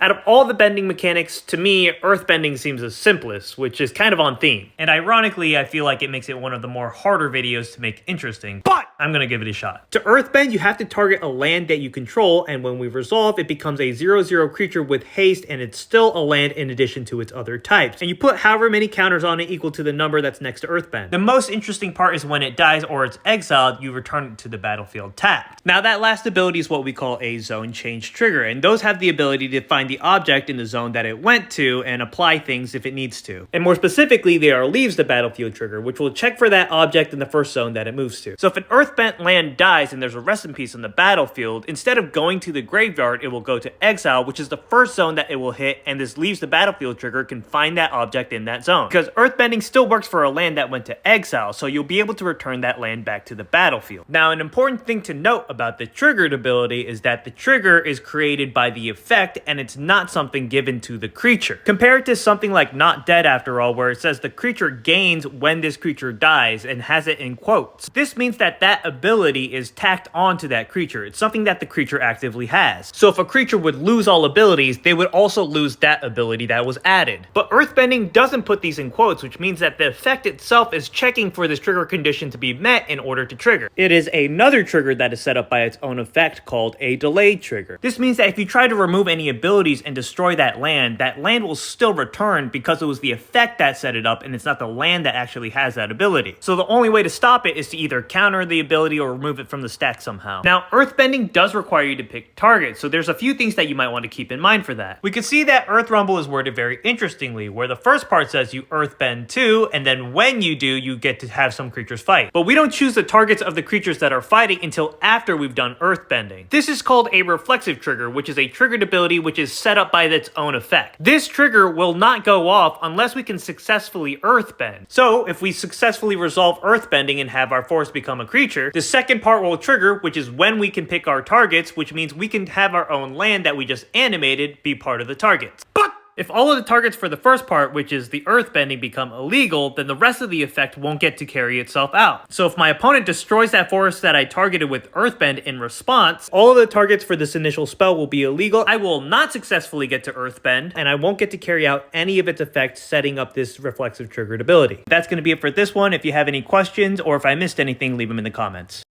Out of all the bending mechanics, to me, earthbending seems the simplest, which is kind of on theme. And ironically, I feel like it makes it one of the more harder videos to make interesting, but I'm gonna give it a shot. To earthbend, you have to target a land that you control, and when we resolve, it becomes a 0/0 creature with haste, and it's still a land in addition to its other types. And you put however many counters on it equal to the number that's next to earthbend. The most interesting part is when it dies or it's exiled, you return it to the battlefield tapped. Now that last ability is what we call a zone change trigger, and those have the ability to find the object in the zone that it went to and apply things if it needs to. And more specifically, they are leaves the battlefield trigger, which will check for that object in the first zone that it moves to. So if an earthbent land dies and there's a rest in peace on the battlefield, instead of going to the graveyard, it will go to exile, which is the first zone that it will hit, and this leaves the battlefield trigger can find that object in that zone. Because earthbending still works for a land that went to exile, so you'll be able to return that land back to the battlefield. Now, an important thing to note about the triggered ability is that the trigger is created by the effect, and it's not something given to the creature. Compared to something like Not Dead After All, where it says the creature gains when this creature dies and has it in quotes. This means that that ability is tacked onto that creature. It's something that the creature actively has. So if a creature would lose all abilities, they would also lose that ability that was added. But earthbending doesn't put these in quotes, which means that the effect itself is checking for this trigger condition to be met in order to trigger. It is another trigger that is set up by its own effect called a delayed trigger. This means that if you try to remove any abilities and destroy that land will still return because it was the effect that set it up and it's not the land that actually has that ability. So the only way to stop it is to either counter the ability or remove it from the stack somehow. Now, earthbending does require you to pick targets, so there's a few things that you might want to keep in mind for that. We can see that Earth Rumble is worded very interestingly, where the first part says you earthbend 2, and then when you do, you get to have some creatures fight. But we don't choose the targets of the creatures that are fighting until after we've done earthbending. This is called a reflexive trigger, which is a triggered ability which is set up by its own effect. This trigger will not go off unless we can successfully earthbend. So if we successfully resolve earthbending and have our force become a creature, the second part will trigger, which is when we can pick our targets, which means we can have our own land that we just animated be part of the targets. But if all of the targets for the first part, which is the earthbending, become illegal, then the rest of the effect won't get to carry itself out. So if my opponent destroys that forest that I targeted with earthbend in response, all of the targets for this initial spell will be illegal. I will not successfully get to earthbend, and I won't get to carry out any of its effects setting up this reflexive triggered ability. That's going to be it for this one. If you have any questions or if I missed anything, leave them in the comments.